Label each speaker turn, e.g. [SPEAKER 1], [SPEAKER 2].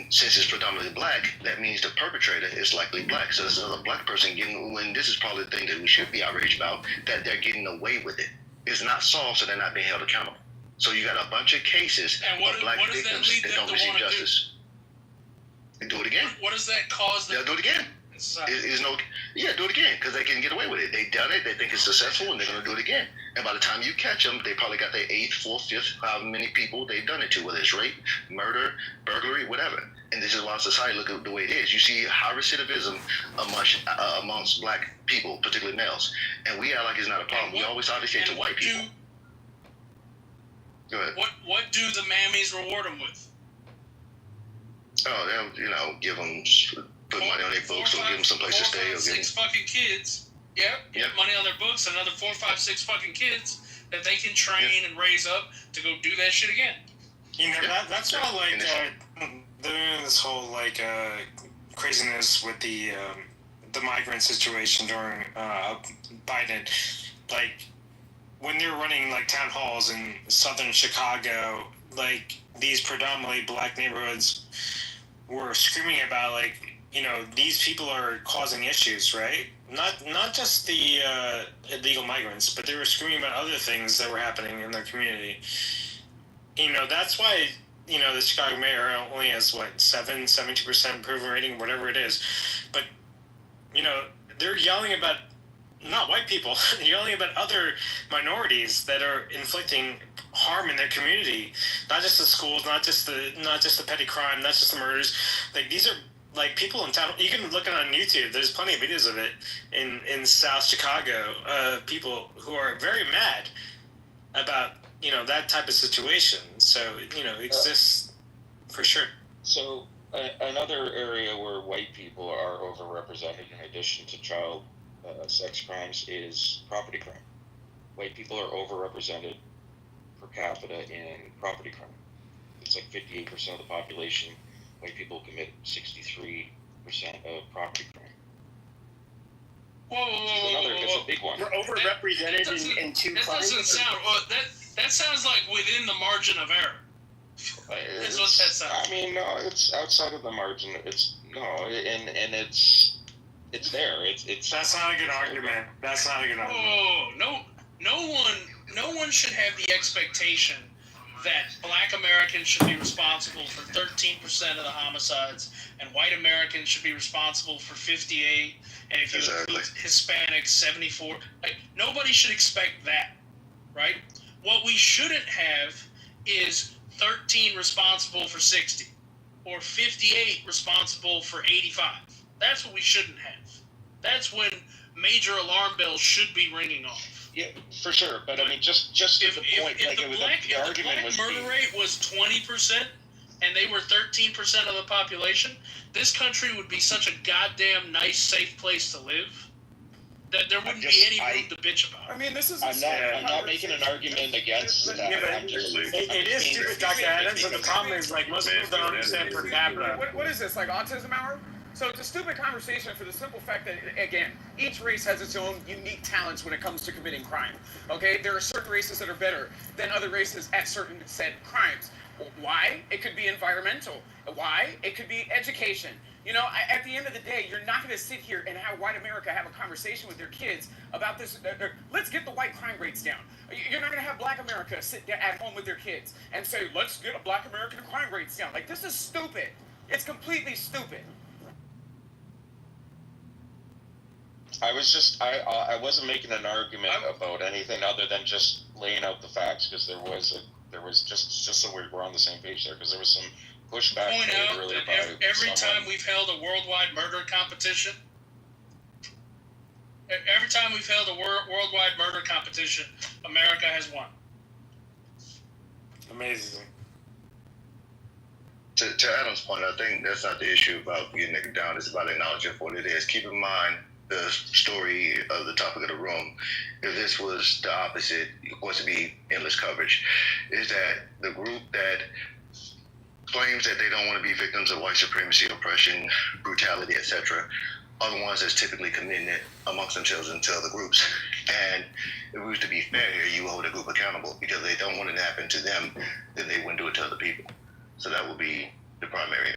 [SPEAKER 1] since it's predominantly black, that means the perpetrator is likely black. So there's another black person getting, when this is probably the thing that we should be outraged about, that they're getting away with it. It's not solved, so they're not being held accountable. So you got a bunch of cases of black victims that don't receive justice. And do it again.
[SPEAKER 2] What does that cause them?
[SPEAKER 1] They'll do it again. Do it again, because they can get away with it. They done it, they think it's successful, and they're going to do it again. And by the time you catch them, they probably got their 8th, 4th, 5th, however many people they've done it to, whether it's rape, murder, burglary, whatever. And this is why society look at the way it is. You see high recidivism amongst black people, particularly males. And we act like it's not a problem. We always obviously to white people. Go ahead.
[SPEAKER 2] What do the mammies reward them with?
[SPEAKER 1] Oh, they'll, give them, put money on their books, or give them some place to stay.
[SPEAKER 2] 4, 5, 6 fucking kids. Yep. Money on their books, another 4, 5, 6 fucking kids that they can train and raise up to go do that shit again.
[SPEAKER 3] That's all like this whole craziness with the migrant situation during Biden. Like when they were running town halls in southern Chicago, these predominantly black neighborhoods were screaming about these people are causing issues, right? Not just the illegal migrants, but they were screaming about other things that were happening in their community. That's why the Chicago mayor only has 72% approval rating, whatever it is. But they're yelling about not white people, they're yelling about other minorities that are inflicting harm in their community. Not just the schools, not just the petty crime, not just the murders. These are people in town. You can look it on YouTube. There's plenty of videos of it in South Chicago. People who are very mad about that type of situation. So it exists for sure.
[SPEAKER 4] So another area where white people are overrepresented in addition to child sex crimes is property crime. White people are overrepresented per capita in property crime. It's 58% of the population. White people commit 63% of property crime.
[SPEAKER 2] Whoa.
[SPEAKER 4] It's a big one.
[SPEAKER 5] We're overrepresented in 2 crimes.
[SPEAKER 2] That doesn't sound... that sounds like within the margin of error. That's what that sounds.
[SPEAKER 4] I mean, no, it's outside of the margin. It's there. It's.
[SPEAKER 3] That's not a good argument. That's not a good argument.
[SPEAKER 2] No one should have the expectation that black Americans should be responsible for 13% of the homicides, and white Americans should be responsible for 58%, and if you include Hispanics, 74%. Nobody should expect that, right? What we shouldn't have is 13 responsible for 60, or 58 responsible for 85. That's what we shouldn't have. That's when major alarm bells should be ringing off.
[SPEAKER 4] Yeah, for sure. But I mean, just to the point,
[SPEAKER 2] if the black murder rate was 20% and they were 13% of the population, this country would be such a goddamn nice, safe place to live that there wouldn't be any room to bitch about.
[SPEAKER 5] I mean, this is.
[SPEAKER 4] I'm not making an argument against that.
[SPEAKER 3] Yeah, but it is stupid, Dr. Adams, and the problem is most people don't understand per capita.
[SPEAKER 5] What is this, autism hour? So it's a stupid conversation for the simple fact that, again, each race has its own unique talents when it comes to committing crime. Okay? There are certain races that are better than other races at certain said crimes. Why? It could be environmental. Why? It could be education. At the end of the day, you're not going to sit here and have white America have a conversation with their kids about this. Let's get the white crime rates down. You're not going to have black America sit at home with their kids and say, let's get a black American crime rates down. This is stupid. It's completely stupid.
[SPEAKER 4] I wasn't making an argument about anything other than just laying out the facts, because there was just so we're on the same page there, because there was some pushback
[SPEAKER 2] made
[SPEAKER 4] earlier
[SPEAKER 2] by every time we've held a worldwide murder competition, America has won.
[SPEAKER 3] Amazing.
[SPEAKER 1] To Adam's point, I think that's not the issue about getting it down. It's about acknowledging what it is. Keep in mind the story of the topic of the room. If this was the opposite, of course it'd be endless coverage, is that the group that claims that they don't want to be victims of white supremacy, oppression, brutality, etc., are the ones that's typically committing it amongst themselves into other groups. And if it was to be fair here, you hold a group accountable, because if they don't want it to happen to them, then they wouldn't do it to other people. So that would be the primary